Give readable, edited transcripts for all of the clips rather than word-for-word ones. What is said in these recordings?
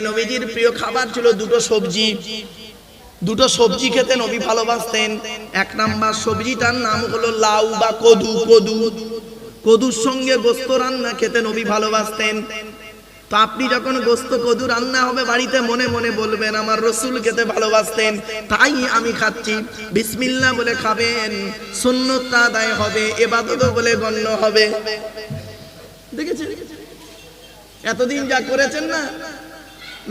নবীজির প্রিয় খাবার ছিল দুটো সবজি খেতে নবী ভালোবাসতেন। এক নাম্বার সবজিটার নাম হলো লাউ বা কদুর সঙ্গে গোস্ত রান্না খেতে নবী ভালোবাসতেন। তো আপনি যখন গোস্ত কদু রান্না হবে বাড়িতে মনে মনে বলবেন আমার রাসূল খেতে ভালোবাসতেন, তাই আমি খাচ্ছি। বিসমিল্লাহ বলে খাবেন, সুন্নতটা আদায় হবে, ইবাদত বলে গণ্য হবে। দেখেছেন এতদিন যা করেছেন না,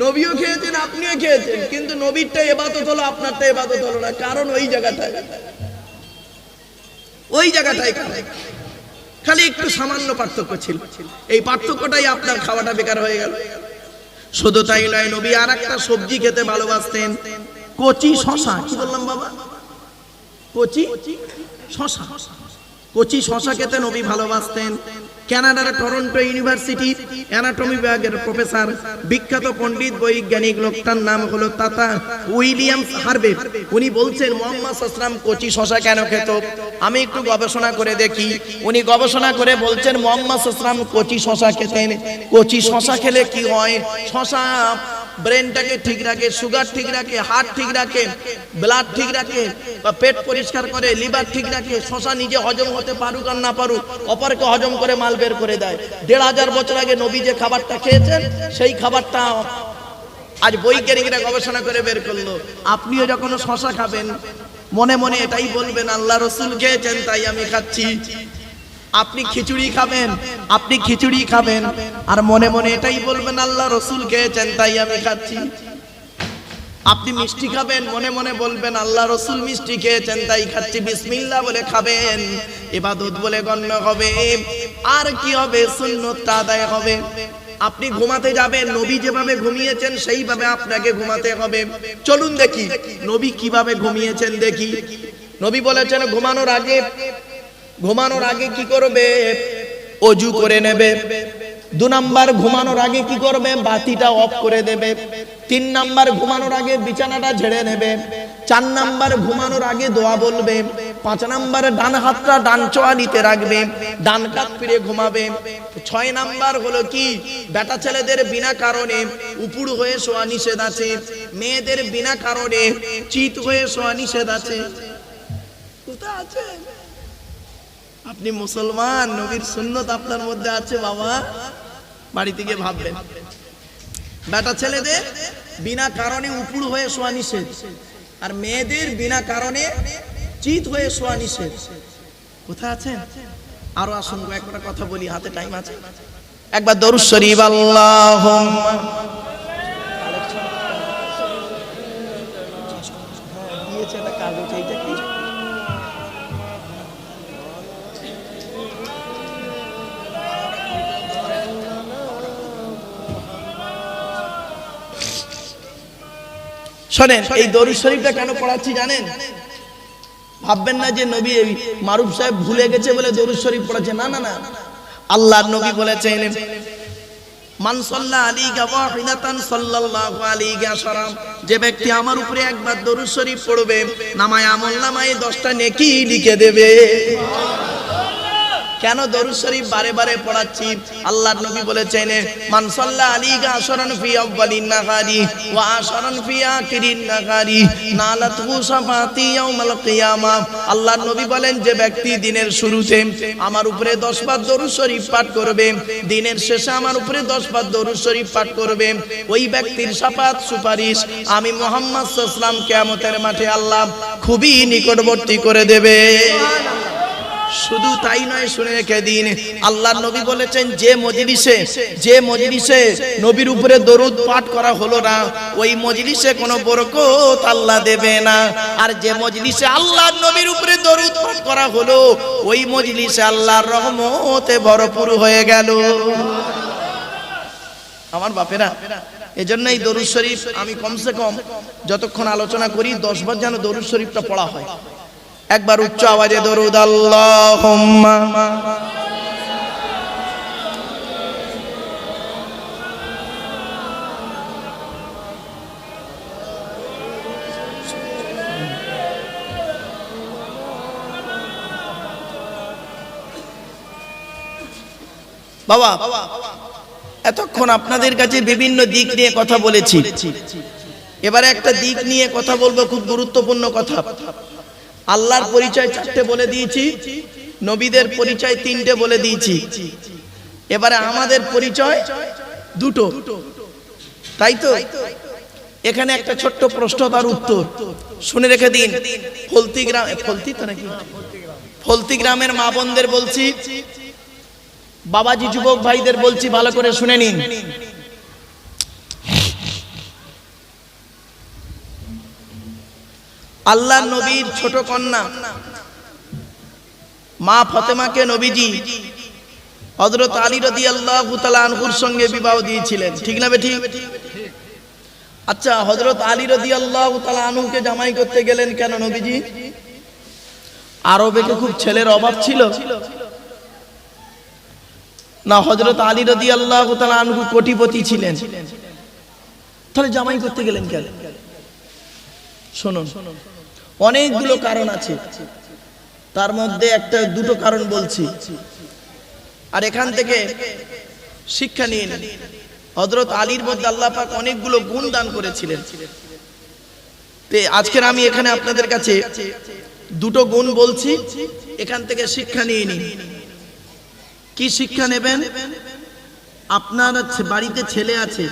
নবীও খেয়েছেন আপনিও খেয়েছেন, কিন্তু নবীরটা ইবাদত হলো, আপনারটা ইবাদত হলো না। কারণ ওই জায়গাটায় খালি একটু সামান্য পার্থক্য ছিল। এই পার্থক্যটাই আপনার খাওয়াটা বেকার হয়ে গেল। শুধু তাই নয়, নবী আর একটা সবজি খেতে ভালোবাসতেন, কচি শশা। কি বললাম বাবা? কচি শশা খেতে নবী ভালোবাসতেন। কানাডার টরন্টো ইউনিভার্সিটি অ্যানাটমি বিভাগের প্রফেসর, বিখ্যাত পণ্ডিত বৈজ্ঞানিক, লোকটার নাম হলো তাতা উইলিয়ামস হার্ভে। উনি বলছেন মুহাম্মদ সাল্লাল্লাহু আলাইহি ওয়াসাল্লাম কচি শশা কেন খেত। আমি একটু গবেষণা করে দেখি। উনি গবেষণা করে বলছেন মুহাম্মদ সাল্লাল্লাহু আলাইহি ওয়াসাল্লাম কচি শশা খেতেন। কচি শশা খেলে কি হয়? শশা ব্রেনটাকে ঠিক রাখে, সুগার ঠিক রাখে, হার্ট ঠিক রাখে, ব্লাড ঠিক রাখে, পেট পরিষ্কার করে, লিভার ঠিক রাখে। শশা নিজে হজম হতে পারুক আর না পারুক, অপরকে হজম করে মাল বের করে দেয়। ১৫০০ বছর আগে নবী যে খাবারটা খেয়েছেন, সেই খাবারটা আজ বৈজ্ঞানিকরা গবেষণা করে বের করলো। আপনিও যখন শশা খাবেন মনে মনে এটাই বলবেন আল্লাহ রাসূল খেয়েছেন তাই আমি খাচ্ছি। আপনি খিচুড়ি খাবেন আর মনে মনে এটাই বলবেন আল্লাহ রাসূল খেয়েছেন তাই আমি খাচ্ছি। আপনি মিষ্টি খাবেন, মনে মনে বলবেন আল্লাহ রাসূল মিষ্টি খেয়েছেন তাই খাচ্ছি। বিসমিল্লাহ বলে খাবেন, ইবাদত বলে গণ্য হবে। আর কি হবে? সুন্নতটা আদায় হবে। আপনি ঘুমাতে যাবেন, নবী যেভাবে ঘুমিয়েছেন সেইভাবে আপনাকে ঘুমাতে হবে। চলুন দেখি নবী কিভাবে ঘুমিয়েছেন দেখি। নবী বলেছেন ঘুমানোর আগে কি করবে? ওযু করে নেবে। 2 নাম্বার, ঘুমানোর আগে কি করবে? বাতিটা অফ করে দেবে। 3 নাম্বার, ঘুমানোর আগে বিছানাটা ঝেড়ে নেবে। 4 নাম্বার, ঘুমানোর আগে দোয়া বলবে। 5 নাম্বার, ডান হাতটা ডান চোয়ালিতে রাখবে, ডান কাত ফিরে ঘুমাবে। 6 নাম্বার হলো কি? বেটা ছেলেদের বিনা কারণে উপুড় হয়ে শোয়া নিষেধ আছে, মেয়েদের বিনা কারণে চিত হয়ে শোয়া নিষেধ আছে। কোথা আছে? আপনি মুসলমান, নবীর সুন্নত আপনার মধ্যে আছে বাবা। বাড়ি থেকে ভাববেন বেটা ছেলেদের বিনা কারণে উপুড় হয়ে শোয়া নিষেধ, আর মেয়েদের বিনা কারণে চিত হয়ে শোয়া নিষেধ। কোথায় আছেন? আরো আসুন, একটা কথা বলি, হাতে টাইম আছে। একবার দরুদ শরীফ আল্লাহুম্মা দিয়েছে একটা কাগজ, এইটা কি? শোনেন, এই দরুদ শরীফটা কেন পড়াচ্ছি জানেন? ভাববেন না যে নবী মারুফ সাহেব ভুলে গেছে বলে দরুদ শরীফ পড়াচ্ছে। না না না, আল্লাহর নবী বলেছেন মান সাল্লা আলাইকা ওয়াহিদাতান সাল্লাল্লাহু আলাইহি ওয়াসাল্লাম, যে ব্যক্তি আমার উপরে একবার দরুদ শরীফ পড়বে নামায় আমলনামায় 10টা নেকি লিখে দেবে। কেন দরুদ শরীফ বারে বারে পড়াচ্ছি? আল্লাহর নবী বলেছেন মান সাল্লা আলাইকা আশরান ফি আউয়ালিন নাহারি ওয়া আশরান ফি আখিরিন নাহারি নালাতহু শাফাতি ইয়াউমাল কিয়ামাহ। আল্লাহর নবী বলেন যে ব্যক্তি দিনের শুরুতে আমার উপরে 10 বার দরুদ শরীফ পাঠ করবে, দিনের শেষে আমার উপরে 10 বার দরুদ শরীফ পাঠ করবে, ওই ব্যক্তির শাফাত সুপারিশ আমি মুহাম্মদ সাল্লাল্লাহু আলাইহি ওয়াসাল্লাম কিয়ামতের মাঠে আল্লাহ খুবই নিকটবর্তী করে দেবে। শুধু তাই নয়, শুনে রেখে দিন, আল্লাহর নবী বলেছেন যে মজলিসে নবীর উপরে দরুদ পাঠ করা হলো না, ওই মজলিসে কোনো বরকত আল্লাহ দেবে না। আর যে মজলিসে আল্লাহর নবীর উপরে দরুদ পাঠ করা হলো, ওই মজলিসে আল্লাহর রহমতে ভরপুর হয়ে গেল। আমার বাপেরা, এজন্য এই দরুদ শরীফ আমি কমসে কম যতক্ষণ আলোচনা করি 10 বার যেন দরুদ শরীফটা পড়া হয়। একবার উচ্চ আওয়াজে দরুদ আল্লাহুম্মা বাবা এতক্ষণ আপনাদের কাছে বিভিন্ন দিক নিয়ে কথা বলেছি, এবারে একটা দিক নিয়ে কথা বলবো, খুব গুরুত্বপূর্ণ কথা। আল্লাহর পরিচয় 4টে বলে দিয়েছি, নবীদের পরিচয় 3টে বলে দিয়েছি, এবারে আমাদের পরিচয় 2টো, তাই তো? এখানে একটা ছোট্ট প্রশ্ন, তার উত্তর শুনে রেখে দিন। ফলতি গ্রামের মা বোনদের বলছি, বাবাজি যুবক ভাইদের বলছি, ভালো করে শুনে নিন। আল্লাহর নবীর ছোট কন্যা মা ফাতেমাকে নবীজি হযরত আলী রাদিয়াল্লাহু তাআলা আনহুর সঙ্গে বিবাহ দিয়েছিলেন, ঠিক না বেঠিক? আচ্ছা, হযরত আলী রাদিয়াল্লাহু তাআলা আনহুকে জামাই করতে গেলেন কেন নবীজি? আরবে কি খুব ছেলের অভাব ছিল না? হযরত আলী রাদিয়াল্লাহু তাআলা আনহু কোটিপতি ছিলেন, তাহলে জামাই করতে গেলেন কেন? শুনুন, অনেকগুলো কারণ আছে, তার মধ্যে একটা 2টো কারণ বলছি, আর এখান থেকে শিক্ষা নিন। হযরত আলীর মধ্যে আল্লাহ পাক অনেকগুলো গুণ দান করেছিলেন, আজকের আমি এখানে আপনাদের কাছে 2টো গুণ বলছি, এখান থেকে শিক্ষা নিয়ে নিন। কি শিক্ষা নেবেন? আপনার বাড়িতে ছেলে আছে,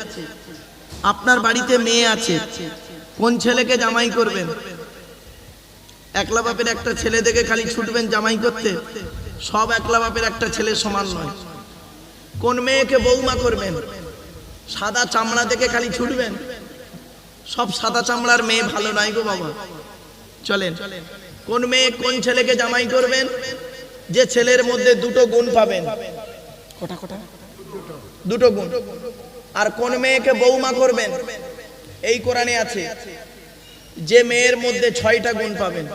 আপনার বাড়িতে মেয়ে আছে, কোন ছেলেকে জামাই করবেন? একলা বাপের একটা ছেলে দেখে খালি ছুটবেন জামাই করতে? সব একলা বাপের একটা ছেলে সমান নয়। কোন মেয়েকে বৌমা করবেন? সাদা চামড়া দেখে খালি ছুটবেন? সব সাদা চামড়ার মেয়ে ভালো নাই গো বাবা, চলেন। কোন মেয়ে কোন ছেলেকে জামাই করবেন? যে ছেলের মধ্যে 2টো গুণ পাবেন। কটা? 2টো গুণ। আর কোন মেয়েকে বৌমা করবেন? এই কোরআনে আছে, যে মেয়ের মধ্যে 6টা গুণ পাবেন।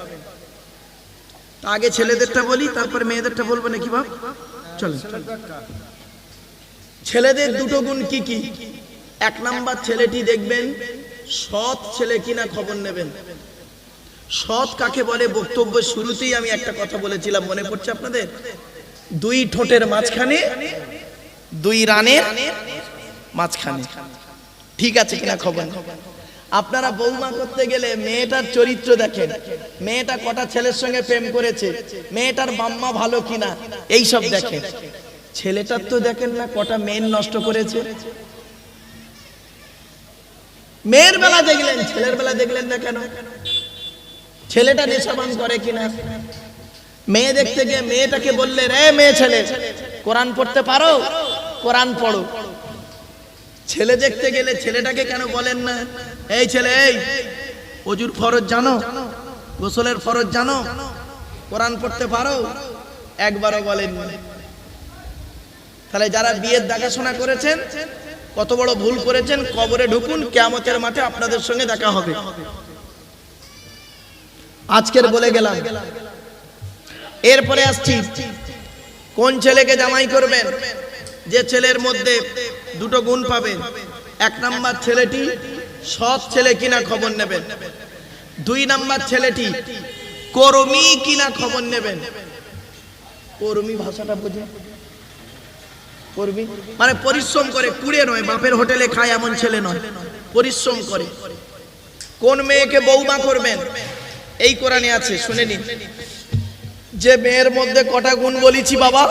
আগে ছেলেদেরটা বলি, তারপর মেয়েদেরটা বলবো নাকি বাপ? চলেন। ছেলেদের 2টো গুণ কি কি? 1 নাম্বার, ছেলেটি দেখবেন সৎ ছেলে কিনা খবর নেবেন। সৎ কাকে বলে? বক্তব্যের শুরুতেই আমি একটা কথা বলেছিলাম, মনে পড়ছে আপনাদের? 2 ঠোঁটের মাঝখানে, 2 রানের মাঝখানে, ঠিক আছে কিনা খবর। আপনারা বৌমা করতে গেলে মেয়েটার চরিত্র দেখেন, মেয়েটা কটা ছেলের সঙ্গে প্রেম করেছে, মেয়েটার বাম্মা ভালো কিনা, এই সব দেখেন। ছেলেটার তো দেখেন না কটা মেয়ের নষ্ট করেছে। মেয়ের বেলা দেখলেন, ছেলের বেলা দেখলেন না কেন? ছেলেটা নেশাবান করে কিনা। মেয়ে দেখতে গিয়ে মেয়েটাকে বললে, রে মেয়ে ছেলে, কোরআন পড়তে পারো? কোরআন পড়ো। ছেলে দেখতে গেলে ছেলেটাকে কেন বলেন না, এই ছেলে, এই ওযুর ফরজ জানো, গোসলের ফরজ জানো, কোরআন পড়তে পারো? একবারও বলেন না। তাহলে যারা বিয়ের দেখাশোনা করেছেন কত বড় ভুল করেছেন। কবরে ঢুকুন, কিয়ামতের মাঠে আপনাদের সঙ্গে দেখা হবে। আজকের বলে গেলাম। এরপরে আসছি, কোন ছেলেকে জামাই করবেন? যে ছেলের মধ্যে 2টো গুণ পাবেন। 1 নাম্বার, ছেলেটি সৎ ছেলে কিনা খবর নেবেন। 2 নাম্বার, ছেলেটি কর্মী কিনা খবর নেবেন। কর্মী ভাষাটা বুঝে? কর্মী মানে পরিশ্রম করে, কুড়ে নয়, বাপের হোটেলে খায় এমন ছেলে নয়, পরিশ্রম করে। কোন মেয়েকে বৌমা করবেন? এই কোরআনে আছে, শুনে নিন। যে মেয়ের মধ্যে কটা গুণ বলেছি বাবা?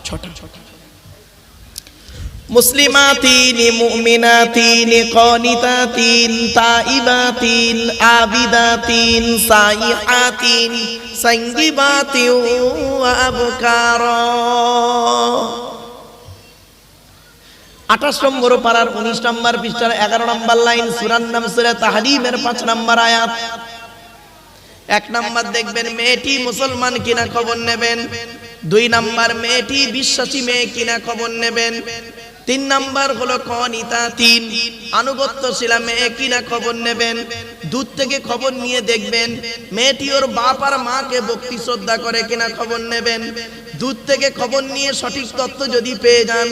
6টা। মুসলিমাতিন, মুমিনাতিন, কানিতাতিন, তাইবাতিন, আবিদাতিন, সাইহাতিন, সাইয়িবাতিন ওয়া আবকারা। 28 নম্বর পারার 19 নম্বর পৃষ্ঠার 11 নম্বর লাইন, সূরার নাম সূরা তাহরিমের 5 নম্বর আয়াত। 1 নাম্বার দেখবেন মেয়েটি মুসলমান কিনা খবর নেবেন। 2 নাম্বার, মেয়েটি বিশ্বাসী মেয়ে কিনা খবর নেবেন। 3 নাম্বার হলো কানিতাতিন, আনুগত্যশীল মেয়ে কিনা খবর নেবেন। দূর থেকে খবর নিয়ে দেখবেন মেয়েটি ওর বাপ আর মাকে ভক্তি শ্রদ্ধা করে কিনা খবর নেবেন। দূর থেকে খবর নিয়ে সঠিক তথ্য যদি পেয়ে যান,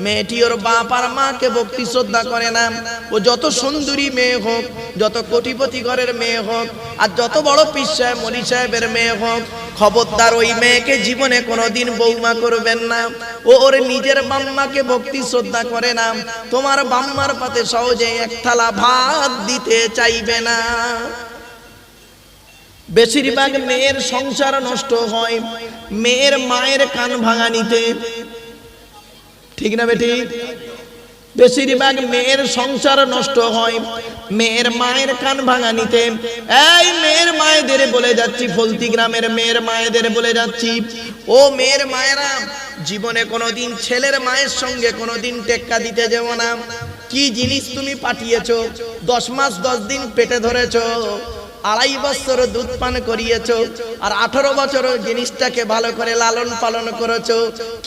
মেয়েটি ওর বাপ আর মাকে ভক্তি শ্রদ্ধা করে না। ও যত সুন্দরী মেয়ে হোক, যত কোটিপতি ঘরের মেয়ে হোক, আর যত বড় পীর সাহেব মলি সাহেবের মেয়ে হোক, খবরদার ওই মেয়েকে জীবনে কোনোদিন বৌমা করবেন না। ও ওর নিজের বাম্মাকে ভক্তি শ্রদ্ধা করে না, তোমার বাম্মার পাতে সহজে এক থালা ভাত দিতে চাইবে না। বেশিরভাগ মেয়ের সংসার নষ্ট হয় মেয়ের মায়ের কান ভাঙানিতে, ঠিক না বেটি? বেশিরভাগ মেয়ের সংসার নষ্ট হয় মেয়ের মায়ের কান ভাঙানিতে। এই মেয়ের মায়েদের বলে যাচ্ছি, ফলতি গ্রামের মেয়ের মায়েদের বলে যাচ্ছি, ও মেয়ের মায়েরা, জীবনে কোনোদিন ছেলের মায়ের সঙ্গে কোনোদিন টেক্কা দিতে যেও না। কি জিনিস তুমি পাঠিয়েছো, 10 মাস 10 দিন পেটে ধরেছো, 2.5 বছর দুধ পান করিয়েছো, আর 18 বছর জিনিসটাকে ভালো করে লালন পালন করেছো।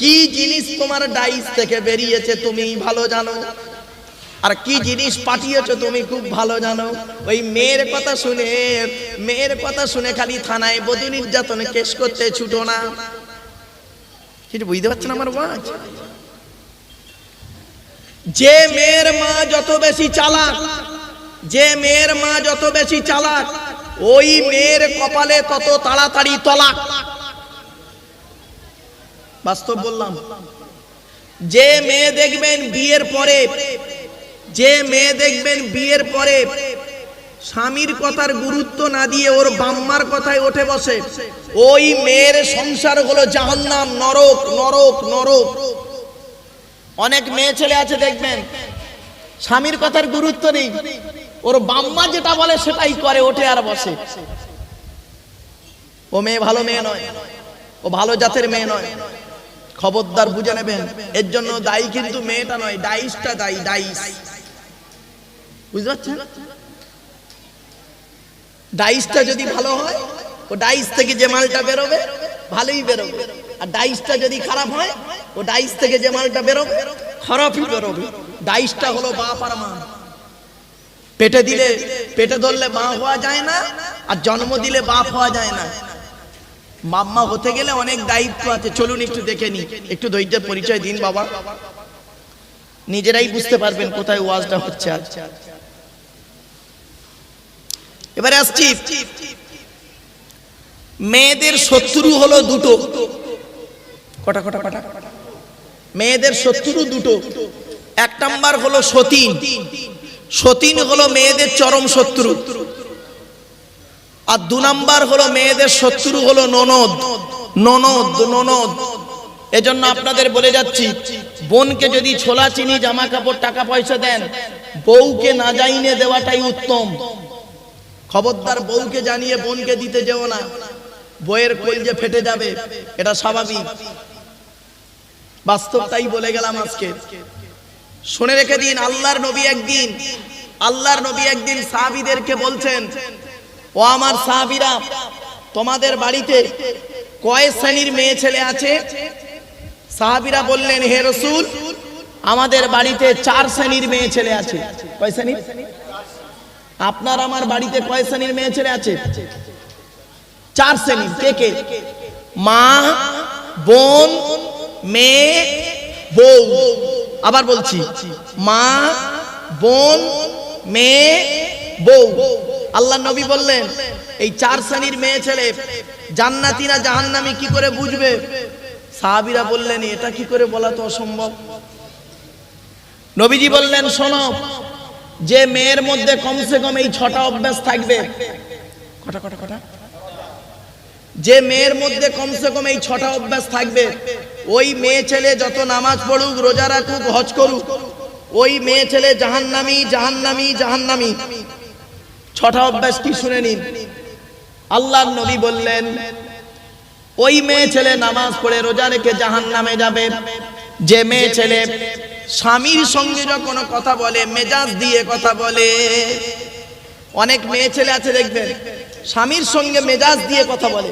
কি জিনিস তোমার ডাইস থেকে বেরিয়েছে তুমি ভালো জানো, আর কি জিনিস পাঠিয়েছো তুমি খুব ভালো জানো। ওই মেয়ের কথা শুনে খালি থানায় বধূ নির্যাতন কেস করতে ছুটো না। কিছু বুঝতে পারছেন আমার ওয়াজ? যে মেয়ের মা যত বেশি চালাক, যে মেয়ের মা যত বেশি চালাক, ওই মেয়ের কপালে তত তাড়াতাড়ি তলাক। বাস্তব বললাম। যে মেয়ে দেখবেন বিয়ের পরে, যে মেয়ে দেখবেন বিয়ের পরে স্বামীর কথার গুরুত্ব না দিয়ে ওর বাম্মার কথায় ওঠে বসে, ওই মেয়ের সংসার হলো জাহান্নাম, নরক নরক নরক। অনেক মেয়ে ছেলে আছে দেখবেন স্বামীর কথার গুরুত্ব নেই, ওর বাম্মা যেটা বলে সেটাই করে, ওঠে আর বসে। ও মেয়ে ভালো মেয়ে নয়, ও ভালো জাতের মেয়ে নয়, খবরদার বুঝে নেবেন। এর জন্য দায়ী কিন্তু মেয়েটা নয়, ডাইসটা দায়ী, ডাইস। বুঝতে পারছেন? ডাইসটা যদি ভালো হয়, ও ডাইস থেকে যে মালটা বেরোবে ভালোই বেরোবে, আর ডাইসটা যদি খারাপ হয়, ও ডাইস থেকে যে মালটা বেরোবে খারাপই বেরোবে। ডাইসটা হলো বাপ আর মা। পেটে দিলে, পেটে ধরলে মা হওয়া যায় না, আর জন্ম দিলে বাপ হওয়া যায় না। মাম্মা হতে গেলে অনেক দায়িত্ব আছে। চলুন একটু দেখে নি, একটু ধৈর্যের পরিচয় দিন বাবা, নিজেরাই বুঝতে পারবেন কোথায় ওয়াজটা হচ্ছে আজ। এবারে আসছি, মেয়েদের শত্রু হলো দুটো। কটা কটা কটা? মেয়েদের শত্রু দুটো। 1 নাম্বার হলো সতীন। সতীন হলো মেয়েদের চরম শত্রু। আর 2 নাম্বার হলো মেয়েদের শত্রু হলো ননদ। ননদ ননদ। এজন্য আপনাদের বলে যাচ্ছি, বোনকে যদি ছোলা চিনি জামা কাপড় টাকা পয়সা দেন, বউকে না জানিয়ে দেওয়াটাই উত্তম। খবরদার বউকে জানিয়ে বোনকে দিতে যেও না, বইয়ের কলজে ফেটে যাবে, এটা স্বাভাবিক। বাস্তবটাই বলে গেলাম আজকে। শুনে রেখে দিন, আল্লাহর নবী একদিন সাহাবীদেরকে বলছেন, ও আমার সাহাবীরা, তোমাদের বাড়িতে কয় শ্রেণীর মেয়ে ছেলে আছে? সাহাবীরা বললেন, হে রাসূল, আমাদের বাড়িতে 4 শ্রেণীর মেয়ে ছেলে আছে। কয় শ্রেণীর? আপনার আমার বাড়িতে কয় শ্রেণীর মেয়ে ছেলে আছে? 4 শ্রেণীর। কে কে? মা, বোন, মেয়ে, বউ। আবার বলছি, মা, বোন, মেয়ে, বউ। আল্লাহ নবী বললেন, এই 4 শ্রেণীর মেয়ে ছেলে জান্নাতি না জাহান্নামী কি করে বুঝবে? সাহাবীরা বললেন, এটা কি করে বলা তো অসম্ভব। নবীজি বললেন, শোনো, যে মেয়ের মধ্যে কমসে কম এই 6টা অভ্যাস থাকবে। কটা কটা কটা? যে মেয়ের মধ্যে কমসে কম এই 6টা অভ্যাস থাকবে, ওই মেয়ে ছেলে যত নামাজ পড়ুক, রোজা রাখুক, হজ করুক, ওই মেয়ে ছেলে জাহান্নামী জাহান্নামী জাহান্নামী। 6টা অভ্যাস কি শুনে নিন। আল্লাহর নবী বললেন, ওই মেয়ে ছেলে নামাজ পড়ে রোজা রেখে জাহান্নামে যাবে যে মেয়ে ছেলে স্বামীর সঙ্গে যখন কথা বলে মেজাজ দিয়ে কথা বলে। অনেক মেয়ে ছেলে আছে দেখবেন স্বামীর সঙ্গে মেজাজ দিয়ে কথা বলে,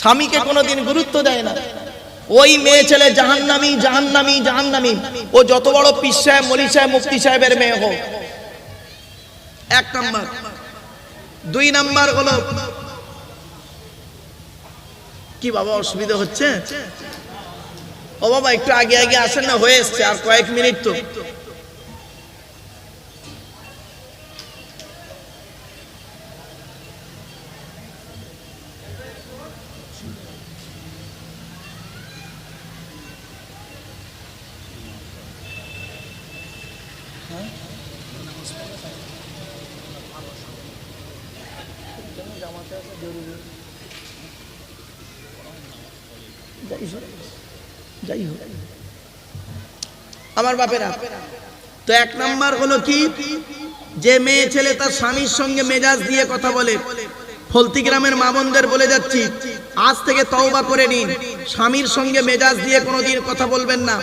স্বামীকে কোনোদিন গুরুত্ব দেয় না। ওই মেয়ে ছেলে জাহান্নামী জাহান্নামী জাহান্নামী। ও যত বড় পীর সাহেব, মলি সাহেব, মুফতি সাহেবের মেয়ে হোক। 1 নাম্বার। 2 নাম্বার হলো কি বাবা অসুবিধা হচ্ছে? ও বাবা একটু আগে আগে আসেন না, হয়ে এসছে আর কয়েক মিনিট তো। যাই হোক আমার বাপেরা, তো এক নাম্বার হলো কি, যে মেয়ে ছেলে তার স্বামীর সঙ্গে মেজাজ দিয়ে কথা বলে, ফলতি গ্রামের মা বোনদের বলে যাচ্ছি, আজ থেকে তওবা করে নিন, স্বামীর সঙ্গে মেজাজ দিয়ে কোনোদিন কথা বলবেন না,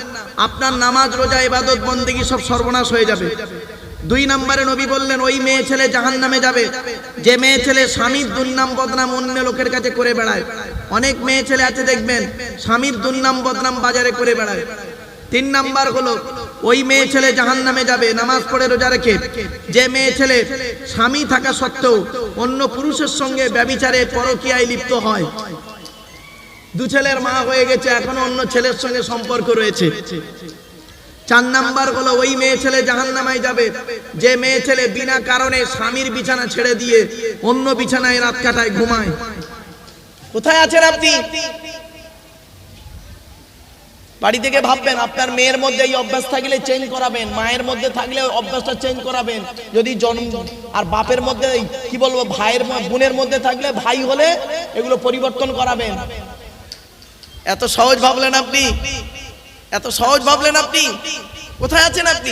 আপনার নামাজ রোজা ইবাদত বন্দেগী সব সর্বনাশ হয়ে যাবে। দুই নম্বরে নবী বললেন ওই মেয়ে ছেলে জাহান্নামে যাবে যে মেয়ে ছেলে স্বামীর দুর্নাম বদনাম অন্য লোকের কাছে করে বেড়ায়। অনেক মেয়ে ছেলে আছে দেখবেন স্বামীর দুর্নাম বদনাম বাজারে করে বেড়ায়। তিন নাম্বার হলো ওই মেয়ে ছেলে জাহান্নামে যাবে নামাজ পড়ে রোজা রেখে যে মেয়ে ছেলে স্বামী থাকা সত্ত্বেও অন্য পুরুষের সঙ্গে ব্যভিচারে পরকীয়ায় লিপ্ত হয়। দু ছেলের মা হয়ে গেছে, এখনো অন্য ছেলের সঙ্গে সম্পর্ক রয়েছে। চার নাম্বার হলো ওই মেয়ে ছেলে জাহান্নামে যাবে যে মেয়ে ছেলে বিনা কারণে স্বামীর বিছানা ছেড়ে দিয়ে অন্য বিছানায় রাত কাটায়, ঘুমায়। কোথায় আছেন আপনি? বাড়ি থেকে ভাববেন আপনার মেয়ের মধ্যে এই অভ্যাস থাকলে চেঞ্জ করাবেন, মায়ের মধ্যে থাকলে অভ্যাসটা চেঞ্জ করাবেন, যদি জন্ম আর বাপের মধ্যে কি বলবো ভাইয়ের বোনের মধ্যে থাকলে ভাই হলে এগুলো পরিবর্তন করাবেন। এত সহজ ভাবলেন আপনি? এত সহজ ভাবলেন আপনি? কোথায় আছেন আপনি?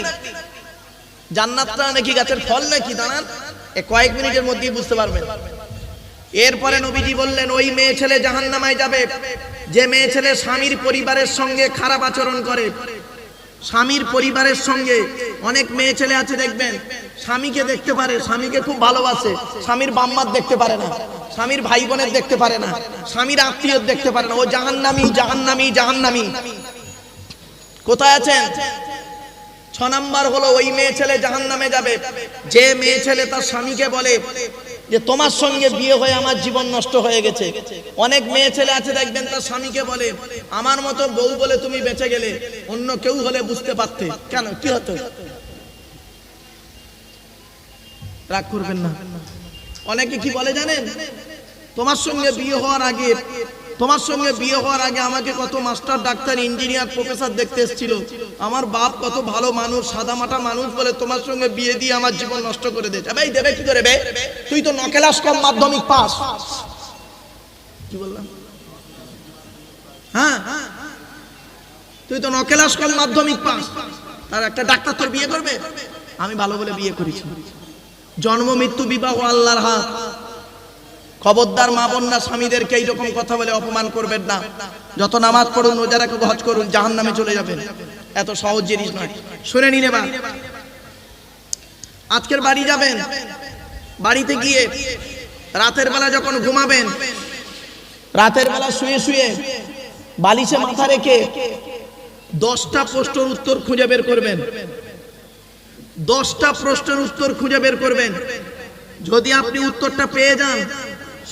জান্নাতটা নাকি গাছের ফল নাকি? দাঁড়ান, কয়েক মিনিটের মধ্যেই বুঝতে পারবেন। এরপরে নবীজি বললেন ওই মেয়ে ছেলে জাহান্নামে যাবে যে মেয়ে ছেলে স্বামীর পরিবারের সঙ্গে খারাপ আচরণ করে। স্বামীর পরিবারের সঙ্গে অনেক মেয়ে ছেলে আছে দেখবেন স্বামীকে দেখতে পারে, স্বামীকে খুব ভালোবাসে, স্বামীর বাম্মার দেখতে পারে না, স্বামীর ভাই বোনের দেখতে পারে না, স্বামীর আত্মীয় দেখতে পারে না, ও জাহান্নামী জাহান্নামী জাহান্নামী। কোথায় আছেন? 6 নাম্বার হলো ওই মেয়ে ছেলে জাহান্নামে যাবে যে মেয়ে ছেলে তার স্বামীকে বলে যে তোমার সঙ্গে বিয়ে হয়ে আমার জীবন নষ্ট হয়ে গেছে। অনেক মেয়ে ছেলে আছে দেখবেন তার স্বামীকে বলে আমার মতো বউ বলে তুমি বেঁচে গেলে, অন্য কেউ হলে বুঝতে পারতে। কেন, কি হতো? রাগ করবেন না। অনেকে কি বলে জানেন, তোমার সঙ্গে বিয়ে হওয়ার আগে আমাকে কত মাস্টার ডাক্তার ইঞ্জিনিয়ার প্রফেসর দেখতে এসেছিল, আমার বাপ কত ভালো মানুষ সাদামাটা মানুষ বলে তোমার সঙ্গে বিয়ে দিয়ে আমার জীবন নষ্ট করে দিয়েছে। ভাই দেবে কি করে? তুই তো 9 ক্লাস কম মাধ্যমিক পাস। কি বললাম? হ্যাঁ, তুই তো 9 ক্লাস কম মাধ্যমিক পাস, তার একটা ডাক্তার তোর বিয়ে করবে? আমি ভালো বলে বিয়ে করেছি। জন্ম মৃত্যু বিবাহ আল্লাহর হাত। খবরদার মা বোনরা স্বামীদেরকে এইরকম কথা বলে অপমান করবেন না। যত নামাজ পড়ুন রোজা রাখুন হজ করুন জাহান্নামে চলে যাবেন। এত সহজ জিনিস নয়। শুনে নিন এবার, আজকের বাড়ি যাবেন, বাড়িতে গিয়ে রাতের বেলা যখন ঘুমাবেন, রাতের বেলা শুয়ে শুয়ে বালিশে মাথা রেখে 10টা প্রশ্নের উত্তর খুঁজে বের করবেন। 10টা প্রশ্নের উত্তর খুঁজে বের করবেন। যদি আপনি উত্তরটা পেয়ে যান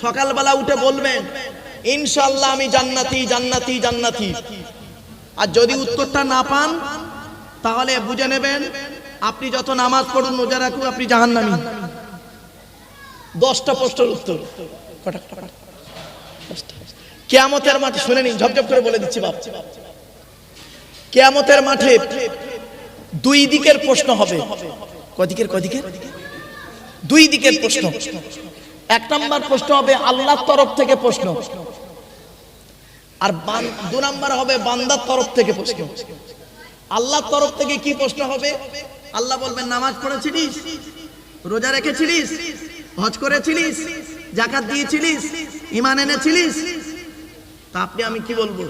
সকালবেলা উঠে বলবেন ইনশাআল্লাহ আমি জান্নাতি জান্নাতি জান্নাতি। আর যদি উত্তরটা না পান তাহলে বুঝে নেবেন আপনি যত নামাজ পড়ুন রোজা রাখুন আপনি জাহান্নামী। 10টা প্রশ্নের উত্তর। কিয়ামতের মাঠে শুনে নিন, ঝপঝপ করে বলে দিচ্ছি বাপ। কিয়ামতের মাঠে 2 দিকের প্রশ্ন হবে। কদিকের? 2 দিকের প্রশ্ন। 1 নাম্বার প্রশ্ন হবে আল্লাহর তরফ থেকে প্রশ্ন, আর 2 নাম্বার হবে বান্দার তরফ থেকে প্রশ্ন। আল্লাহর তরফ থেকে কি প্রশ্ন হবে? আল্লাহ বলবেন নামাজ পড়েছিলিস, রোজা রেখেছিলিস, হজ করেছিলিস, যাকাত দিয়েছিলিস, ঈমান এনেছিলিস? তা আপনি আমি কি বলবো?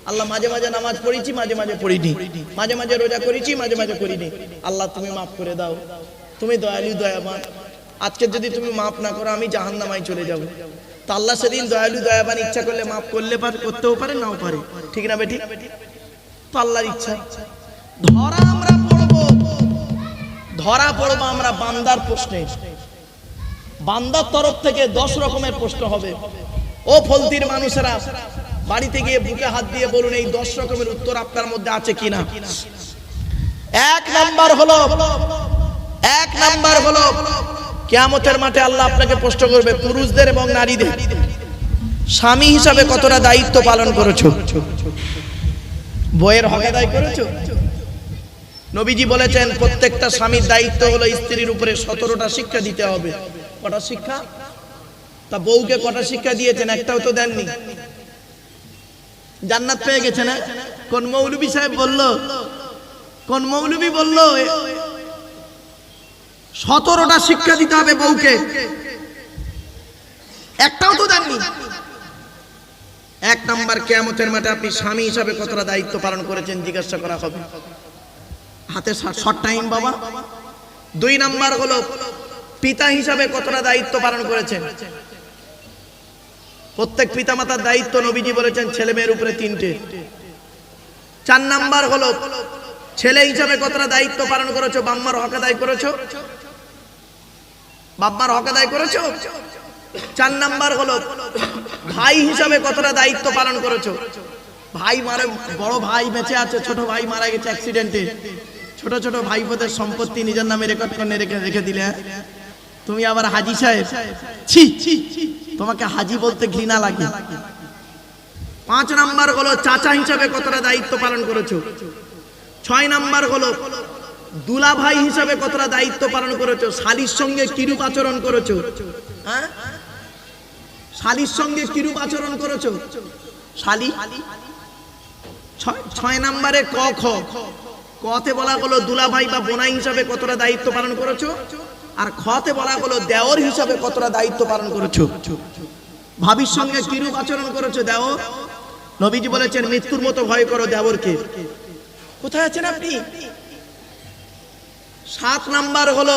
আল্লাহ মাঝে মাঝে নামাজ পড়েছি, মাঝে মাঝে পড়িনি, মাঝে মাঝে রোজা করেছি, মাঝে মাঝে করিনি। আল্লাহ তুমি মাফ করে দাও, তুমি দয়ালু দয়াবান। আজকে যদি তুমি মাফ না করো আমি জাহান্নামায় চলে যাব। তা আল্লাহ সেদিন দয়ালু দয়াবান ইচ্ছা করলে মাফ করতেও পারে, নাও পারে। ঠিক না বেঠিক? তো আল্লাহর ইচ্ছা। ধরা পড়বো আমরা বান্দার প্রশ্নে। বান্দার তরফ থেকে 10 রকমের প্রশ্ন হবে। ও ফলতির মানুষেরা, বাড়িতে গিয়ে বুকে হাত দিয়ে বলুন এই 10 রকমের উত্তর আপনার মধ্যে আছে কিনা। এক নাম্বার হলো কিয়ামতের মাঠে আল্লাহ আপনাকে প্রশ্ন করবে পুরুষদের এবং নারীদের স্বামী হিসাবে কতটা দায়িত্ব পালন করেছো, বইয়ের হক আদায় করেছো। নবীজি বলেছেন প্রত্যেকটা স্বামীর দায়িত্ব হলো স্ত্রীর উপরে 17টা শিক্ষা দিতে হবে। কটা শিক্ষা? তা বউকে কটা শিক্ষা দিয়েছেন? একটাও তো দেননি। জান্নাত পেয়ে গেছে না? কোন মৌলবী সাহেব বলল, কোন মৌলবী বলল 17টা শিক্ষা দিতে হবে বউকে? একটাও তো দেননি। এক নাম্বার, কিয়ামতের মাঠে আপনি স্বামী হিসাবে কতটা দায়িত্ব পালন করেছেন জিজ্ঞাসা করা হবে। হাতে শর্ট টাইম বাবা। 2 নাম্বার হলো পিতা হিসাবে কতটা দায়িত্ব পালন করেছেন। প্রত্যেক পিতামাতার দায়িত্ব নবীজি বলেছেন ছেলে মেয়ের উপরে 3টে। 4 নাম্বার হলো ছেলে হিসাবে কতটা দায়িত্ব পালন করেছো, বাম্মার হক আদায় করেছো, বাম্মার হক আদায় করেছো। 4 নাম্বার হলো ভাই হিসাবে কতটা দায়িত্ব পালন করেছো। ভাই মারে, বড় ভাই বেঁচে আছে, ছোট ভাই মারা গেছে অ্যাক্সিডেন্টে, ছোট ছোট ভাইপোদের সম্পত্তি নিজের নামে রেকর্ড করে রেখে দিলে তুমি আবার হাজি সাহেব, ছি, তোমাকে হাজি বলতে ঘৃণা লাগে। 5 নাম্বার হলো চাচা হিসাবে কতটা দায়িত্ব পালন করেছো। 6 নাম্বার হলো দুলা ভাই হিসাবে কতটা দায়িত্ব পালন করেছো। শালীর সঙ্গে কিরূপ আচরণ করেছো, হ্যাঁ, শালীর সঙ্গে কিরূপ আচরণ করেছো। শালী 6 নাম্বারে ক খ, কতে বলা হলো দুলা ভাই বা বোনাই হিসাবে কতটা দায়িত্ব পালন করেছো, আর খতে বলা হলো দেওর হিসাবে কতটা দায়িত্ব পালন করেছো। ভাবির সঙ্গে কিরূপ আচরণ করেছো দেওর। নবীজি বলেছেন মৃত্যুর মতো ভয় করো দেওরকে। কোথায় আছেন আপনি? 7 নাম্বার হলো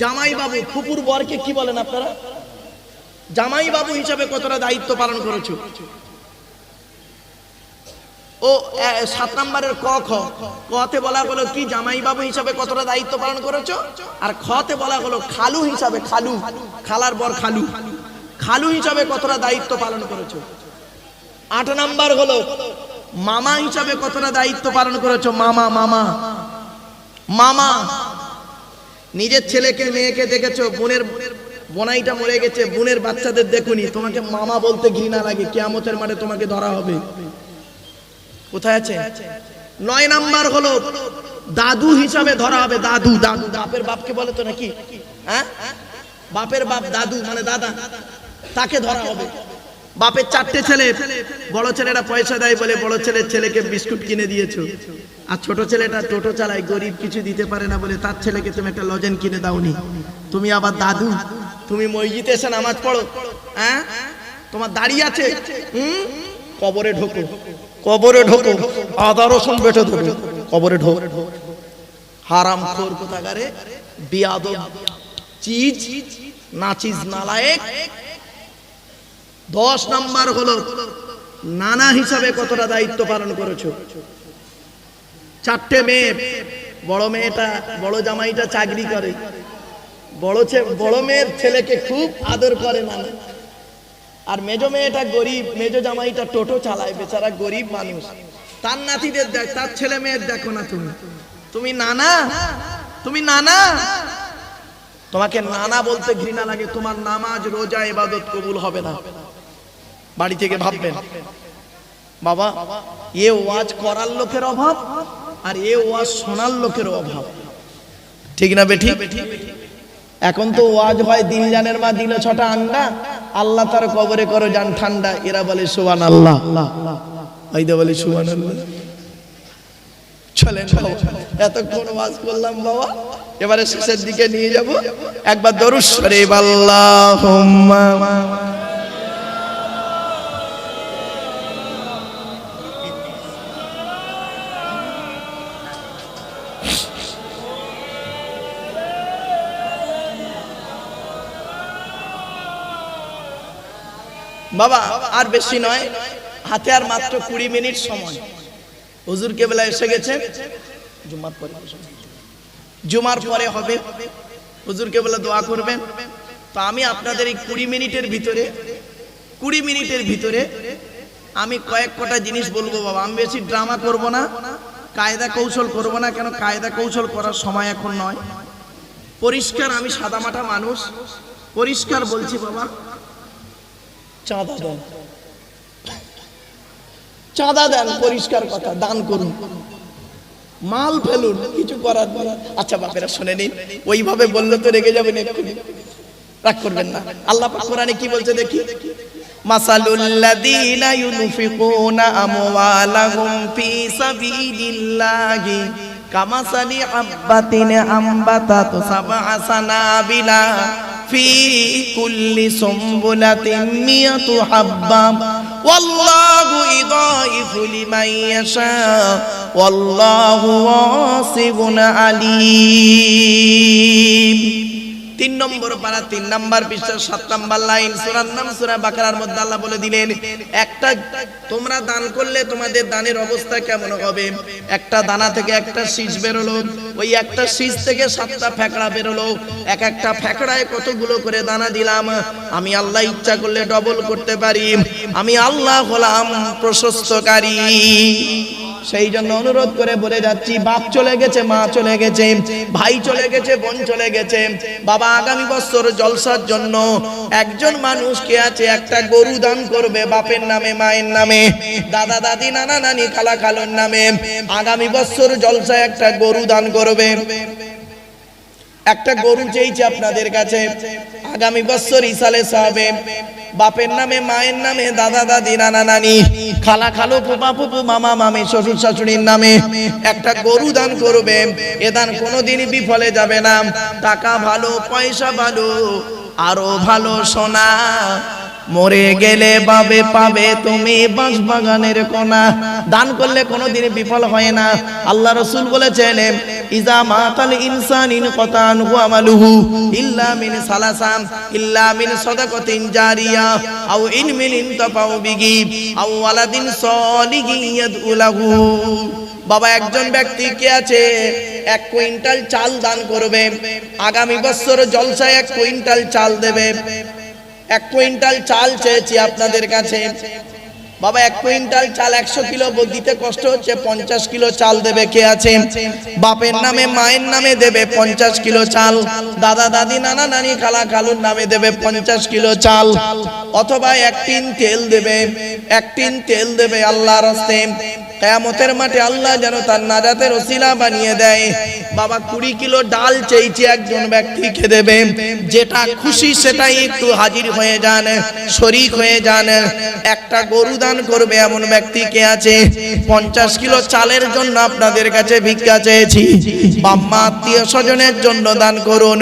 জামাই বাবু, ফুপুর বরকে কি বলেন আপনারা? জামাই বাবু হিসাবে কতটা দায়িত্ব পালন করেছো। ও 7 নাম্বারের ক খ, কতে বলা হলো কি জামাই বাবু হিসাবে কতটা দায়িত্ব পালন করেছো, আর খতে বলা হলো খালু হিসাবে, খালু, খালার বর খালু, খালু হিসাবে কতটা দায়িত্ব পালন করেছো। 8 নাম্বার হলো মামা হিসাবে কতটা দায়িত্ব পালন করেছো। মামা, মামা, মামা। নিজের ছেলেকে মেয়েকে দেখেছো, বোনের বোনাইটা মরে গেছে, বোনের বাচ্চাদের দেখুনি, তোমাকে মামা বলতে ঘৃণা লাগে, কিয়ামতের মাঠে তোমাকে ধরা হবে। কোথায় আছে? 9 নাম্বার হলো দাদু হিসাবে ধরা হবে। দাদু, দাদু, বাপের বাপকে বলে তো নাকি, হ্যাঁ, বাপের বাপ দাদু মানে দাদা, তাকে ধরা হবে। বাপের 4টে ছেলে, বড় ছেলেটা পয়সা দেয় বলে বড় ছেলেকে বিস্কুট কিনে দিয়েছো, আর ছোট ছেলেটা টোটো চালায়, গরিব, কিছু দিতে পারে না বলে তার ছেলেকে তুমি একটা লজেন কিনে দাওনি। তুমি আবার দাদু, তুমি মসজিদে এসে নামাজ পড়ো, হ্যাঁ, তোমার দাড়ি আছে, কবরে ঢোকো, কবরে ঢোকো, আদা রসুন বেটে দেবে, কবরে ঢোক। হারামখোর কোথাকারে, বিয়াদব চিজ, নাচিজ নালায়েক। 10 নাম্বার হলো নানা হিসাবে কতটা দায়িত্ব পালন করেছো। 4টে মেয়ে, বড় মেয়েটা, বড় জামাইটা চাকরি করে, বড় মেয়ের ছেলেকে খুব আদর করে নানা, আর মেজো মেয়েটা গরিব, মেজো জামাইটা টোটো চালায়, বেচারা গরিব মানুষ, তার নাতিদের দেখ, তার ছেলে মেয়ের দেখো না তুমি, তুমি নানা, তুমি নানা, তোমাকে নানা বলতে ঘৃণা লাগে, তোমার নামাজ রোজা ইবাদত কবুল হবে না। বাড়ি থেকে ভাববেন বাবা এ ওয়াজ করার লোকের অভাব আর এ ওয়াজ শোনার লোকের অভাব, ঠিক না বেঠি? এখন তো ওয়াজ হয় দিল জানের মা দিল 6টা আন্ডা, আল্লাহ তার কবরে করো জান ঠান্ডা, এরা বলে সুবহানাল্লাহ, আইদা বলে সুবহানাল্লাহ। চলেন এতক্ষণ ওয়াজ করলাম বাবা, এবারে শেষের দিকে নিয়ে যাব, একবার দরুদ শরীফ আল্লাহুম্মা। বাবা আর বেশি নয়, হাতে আর মাত্র 20 মিনিট সময়। হুজুর কেবলা এসে গেছেন, জুমার পরে হবে, হুজুর কেবলা দোয়া করবেন। তো আমি আপনাদের এই 20 মিনিটের ভিতরে আমি কয়েক কটা জিনিস বলবো বাবা, আমি বেশি ড্রামা করব না, কায়দা কৌশল করব না, কেন কায়দা কৌশল করার সময় এখন নয়। পরিষ্কার, আমি সাদামাটা মানুষ, পরিষ্কার বলছি বাবা, চাঁদা দেন, চাঁদা দেন, পরিষ্কার কথা, দান করুন, মাল ফেলুন, কিছু করার নেই। আচ্ছা বাপেরা শুনে নিন, ওইভাবে বললে তো রেগে যাবেন, এক্ষুনি রাগ করবেন না। আল্লাহ পাক কোরআনে কি বলছে দেখি, মাসালুল্লাযীনা ইউনফিকুনা আমওয়ালাহুম ফি সাবিলিল্লাহি কামাসালি হাব্বাতিন আম্বাতাত সাবআ সানাবিলা ফি কুল্লি সুমবুলাতিন মিয়াতু হাব্বা ওয়াল্লাহু ইদাইফু লিমান ইয়াশা ওয়াল্লাহু ওয়াসিউন আলীম। 3 নম্বর পারা 3 নম্বর পৃষ্ঠা 7 নম্বর লাইন, সূরার নাম সূরা বাকারার মধ্যে আল্লাহ বলে দিলেন, একটা তোমরা দান করলে তোমাদের দানের অবস্থা কেমন হবে। একটা দানা থেকে একটা শীষ বেরোলো, ওই একটা শীষ থেকে 7টা ফ্যাকড়া বেরোলো, এক একটা ফ্যাকড়ায় কতগুলো করে দানা দিলাম। আমি আল্লাহ ইচ্ছা করলে ডবল করতে পারি, আমি আল্লাহ হলাম প্রশস্তকারী। সেই জন্য অনুরোধ করে বলে যাচ্ছি, বাপ চলে গেছে, মা চলে গেছে, ভাই চলে গেছে, বোন চলে গেছে, বাবা আগামী বছর জলসার জন্য একজন মানুষ কে আছে একটা গরু দান করবে, বাপের নামে, মায়ের নামে, দাদা দাদি, নানা নানি, খালা খালুর নামে। আগামী বছর জলসায় একটা গরু দান করবে, একটা গরু চেয়েছে আপনাদের কাছে, আগামী বছর ইসালে সাহাবে, বাপের নামে, মায়ের নামে, দাদা দাদি, নানা নানি, খালা খালু, ফুপা ফুপু, মামা মামি, শ্বশুর শাশুড়ির নামে একটা গরু দান করবে। এ দান কোনোদিনই বিফলে যাবে না। টাকা ভালো, পয়সা ভালো, আরো ভালো সোনা, মরে গেলে বাবে পাবে তুমি বাঁশ বাগানের কোনা। দান করলে কোনোদিন বিফল হয় না। আল্লাহ রাসূল বলেছেন, ইজা মাতাল ইনসানিন কতান হু আমালুহু ইল্লা মিন সালাসাম ইল্লা মিন সাদাকাতিন জারিয়া আও ইলমিন তাফাউ বিহি আও ওয়ালাদিন সালিহিন ইয়াদউ লাহু। বাবা একজন ব্যক্তি কে আছে 1 কুইন্টাল চাল দান করবে, আগামী বছর জলসায় 1 কুইন্টাল চাল দেবে। 1 কুইন্টাল চাল চেয়েছি আপনাদের কাছে, বাবা 1 কুইন্টাল চাল 100 কিলো দিতে কষ্ট হচ্ছে, 50 কিলো চাল দেবে কে আছে? বাপের নামে, মায়ের নামে দেবে 50 কিলো চাল, দাদা দাদি, নানা নানি, খালা খালুর নামে দেবে 50 কিলো চাল, অথবা 1 টিন তেল দেবে, 1 টিন তেল দেবে আল্লাহর রাস্তে। কিয়ামতের মাঠে আল্লাহ যেন তার নাজাতের ওসিলা বানিয়ে দেয়। বাবা 20 কিলো ডাল চেয়েছে একজন ব্যক্তিকে দেবে, যেটা খুশি সেটাই একটু হাজির হয়ে যান, শরীক হয়ে যান। একটা গরু দান করবে এমন ব্যক্তি কে আছে? 50 কিলো চালের জন্য আপনাদের কাছে ভিক্ষা চেয়েছি, বাম্মা আত্মীয় স্বজনের জন্য দান করুন,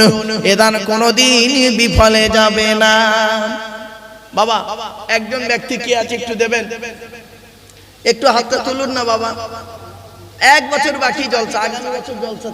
এ দান কোনোদিন বিফলে যাবে না। বাবা একজন ব্যক্তি কে আছে একটু দেবেন, একটু হাতটা তুলুন না বাবা। 1 বছর বাকি জলসা, আগামী বছর জলসা।